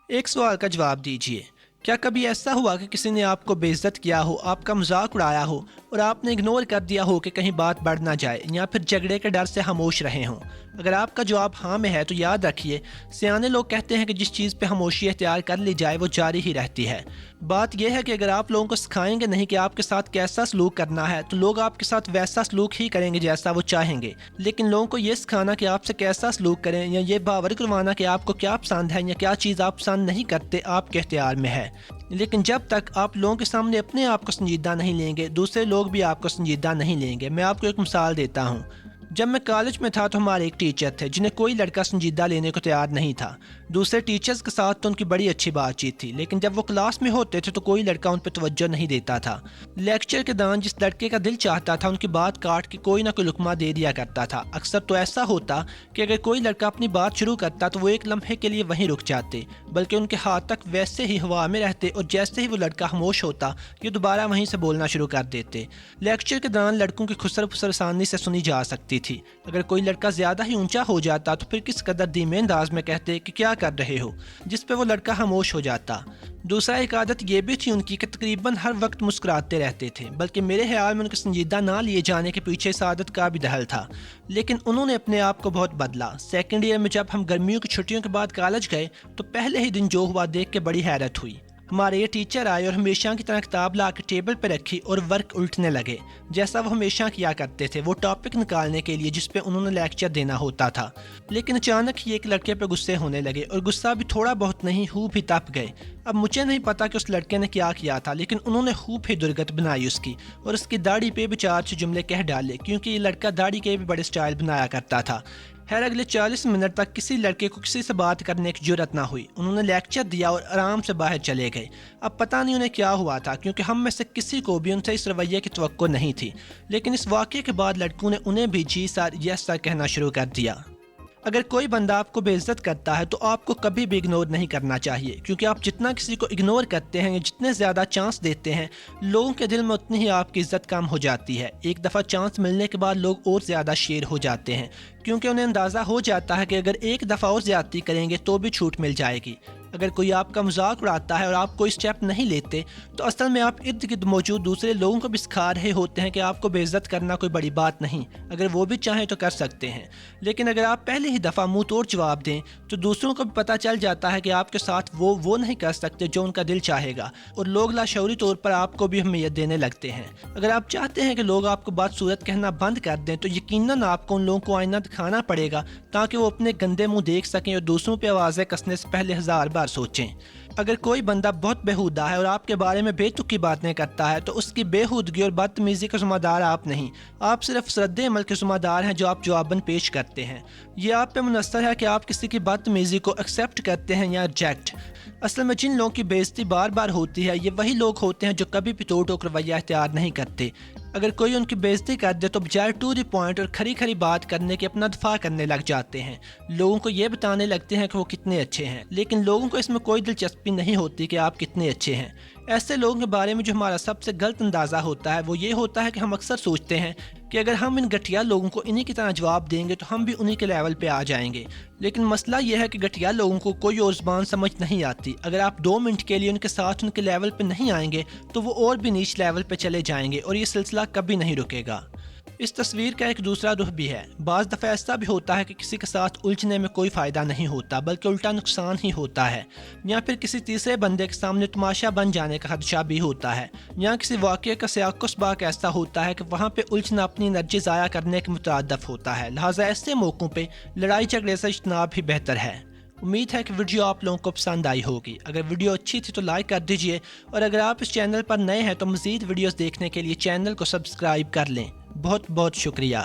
एक सवाल का जवाब दीजिए। क्या कभी ऐसा हुआ कि किसी ने आपको बेइज्जत किया हो, आपका मजाक उड़ाया हो और आपने इग्नोर कर दिया हो कि कहीं बात बढ़ ना जाए, या फिर झगड़े के डर से खामोश रहे हों? अगर आपका जवाब हाँ में है तो याद रखिए, सियाने लोग कहते हैं कि जिस चीज़ पे खामोशी इख्तियार कर ली जाए वो जारी ही रहती है। बात यह है कि अगर आप लोगों को सिखाएंगे नहीं कि आपके साथ कैसा सलूक करना है, तो लोग आपके साथ वैसा सलूक ही करेंगे जैसा वो चाहेंगे। लेकिन लोगों को ये सिखाना कि आपसे कैसा सलूक करें, या ये बावर करवाना कि आपको क्या पसंद है या क्या चीज़ आप पसंद नहीं करते, आपके इख्तियार में है। लेकिन जब तक आप लोगों के सामने अपने आप को संजीदा नहीं लेंगे, दूसरे लोग भी आपको संजीदा नहीं लेंगे। मैं आपको एक मिसाल देता हूँ। जब मैं कॉलेज में था तो हमारे एक टीचर थे जिन्हें कोई लड़का संजीदा लेने को तैयार नहीं था। दूसरे टीचर्स के साथ तो उनकी बड़ी अच्छी बातचीत थी, लेकिन जब वो क्लास में होते थे तो कोई लड़का उन पर तवज्जो नहीं देता था। लेक्चर के दौरान जिस लड़के का दिल चाहता था उनकी बात काट के कोई ना कोई लुकमा दे दिया करता था। अक्सर तो ऐसा होता कि अगर कोई लड़का अपनी बात शुरू करता तो वो एक लम्हे के लिए वहीं रुक जाते, बल्कि उनके हाथ तक वैसे ही हवा में रहते, और जैसे ही वो लड़का खामोश होता ये दोबारा वहीं से बोलना शुरू कर देते। लेक्चर के दौरान लड़कों की खुसर फुसर आसानी से सुनी जा सकती थी। अगर कोई लड़का ज्यादा ही ऊंचा हो जाता तो फिर किस कदर धीमे अंदाज में कहते कि क्या कर रहे हो, जिस पे वो लड़का खामोश हो जाता। दूसरा एक आदत ये भी थी उनकी कि तकरीबन हर वक्त मुस्कुराते रहते थे, बल्कि मेरे ख्याल में उनके संजीदा ना लिए जाने के पीछे इस आदत का भी दखल था। लेकिन उन्होंने अपने आप को बहुत बदला। सेकेंड ईयर में जब हम गर्मियों की छुट्टियों के बाद कॉलेज गए तो पहले ही दिन जो हुआ देख के बड़ी हैरत हुई। हमारे ये टीचर आए और हमेशा की तरह किताब ला के टेबल पर रखी और वर्क उल्टने लगे, जैसा वो हमेशा किया करते थे, वो टॉपिक निकालने के लिए जिस पे उन्होंने लेक्चर देना होता था। लेकिन अचानक ही एक लड़के पे गुस्से होने लगे, और गुस्सा भी थोड़ा बहुत नहीं, खूब ही तप गए। अब मुझे नहीं पता कि उस लड़के ने क्या किया था, लेकिन उन्होंने खूब ही दुर्गत बनाई उसकी, और उसकी दाढ़ी पे भी 4 जुमले कह डाले, क्योंकि ये लड़का दाढ़ी के भी बड़े स्टाइल बनाया करता था। खैर अगले 40 मिनट तक किसी लड़के को किसी से बात करने की जरूरत ना हुई। उन्होंने लेक्चर दिया और आराम से बाहर चले गए। अब पता नहीं उन्हें क्या हुआ था, क्योंकि हम में से किसी को भी उनसे इस रवैये की तवक्को नहीं थी। लेकिन इस वाक़े के बाद लड़कों ने उन्हें भी जी सर यस सर कहना शुरू कर दिया। अगर कोई बंदा आपको बेइज्जत करता है तो आपको कभी भी इग्नोर नहीं करना चाहिए, क्योंकि आप जितना किसी को इग्नोर करते हैं या जितने ज़्यादा चांस देते हैं, लोगों के दिल में उतनी ही आपकी इज्जत कम हो जाती है। एक दफ़ा चांस मिलने के बाद लोग और ज़्यादा शेर हो जाते हैं, क्योंकि उन्हें अंदाज़ा हो जाता है कि अगर एक दफ़ा और ज़्यादती करेंगे तो भी छूट मिल जाएगी। अगर कोई आपका मजाक उड़ाता है और आप कोई स्टेप नहीं लेते तो असल में आप इर्द गिर्द मौजूद दूसरे लोगों को भी सिखा रहे होते हैं कि आपको बेइज्जत करना कोई बड़ी बात नहीं, अगर वो भी चाहें तो कर सकते हैं। लेकिन अगर आप पहले ही दफ़ा मुंह तोड़ जवाब दें तो दूसरों को भी पता चल जाता है कि आपके साथ वो नहीं कर सकते जो उनका दिल चाहेगा, और लोग लाशऊरी तौर पर आपको भी अहमियत देने लगते हैं। अगर आप चाहते हैं कि लोग आपको बदसूरत कहना बंद कर दें तो यकीनन आपको उन लोगों को आईना दिखाना पड़ेगा, ताकि वो अपने गंदे मुंह देख सकें और दूसरों पर आवाज़ें कसने से पहले 1000 बार सोचें। अगर कोई बंदा बहुत बेहुदा है और आपके बारे में बेतुकी बातें करता है तो उसकी बेहुदगी और बदतमीजी का ज़िम्मेदार आप नहीं, आप सिर्फ रद्द अमल के ज़िम्मेदार हैं जो आप जवाबन पेश करते हैं। ये आप पे मुनस्सर है कि आप किसी की बदतमीजी को एक्सेप्ट करते हैं या रिजेक्ट। असल में जिन लोगों की बेइज्जती बार बार होती है ये वही लोग होते हैं जो कभी भी तोड़ टोक रवैया इख्तियार नहीं करते। अगर कोई उनकी बेइज्जती कर दे तो बजाय टू द पॉइंट और खरी खरी बात करने के अपना दफा करने लग जाते हैं, लोगों को ये बताने लगते हैं कि वो कितने अच्छे हैं, लेकिन लोगों को इसमें कोई दिलचस्पी नहीं होती कि आप कितने अच्छे हैं। ऐसे लोगों के बारे में जो हमारा सबसे गलत अंदाज़ा होता है वो ये होता है कि हम अक्सर सोचते हैं कि अगर हम इन घटिया लोगों को इन्हीं की तरह जवाब देंगे तो हम भी उन्हीं के लेवल पे आ जाएंगे। लेकिन मसला यह है कि घटिया लोगों को कोई और ज़बान समझ नहीं आती। अगर आप 2 मिनट के लिए उनके साथ उनके लेवल पे नहीं आएंगे तो वो और भी नीच लेवल पे चले जाएंगे, और ये सिलसिला कभी नहीं रुकेगा। इस तस्वीर का एक दूसरा रुख भी है। बाज़ दफ़ा ऐसा भी होता है कि किसी के साथ उलझने में कोई फ़ायदा नहीं होता, बल्कि उल्टा नुकसान ही होता है, या फिर किसी तीसरे बंदे के सामने तमाशा बन जाने का खदशा भी होता है, या किसी वाक़े का सियाक़ ऐसा होता है कि वहाँ पे उलझना अपनी एनर्जी ज़ाया करने के मुतरादफ होता है। लिहाजा ऐसे मौक़ों पर लड़ाई झगड़े से इज्तनाब ही बेहतर है। उम्मीद है कि वीडियो आप लोगों को पसंद आई होगी। अगर वीडियो अच्छी थी तो लाइक कर दीजिए, और अगर आप इस चैनल पर नए हैं तो मज़ीद वीडियोस देखने के लिए चैनल को सब्सक्राइब कर लें। बहुत बहुत शुक्रिया।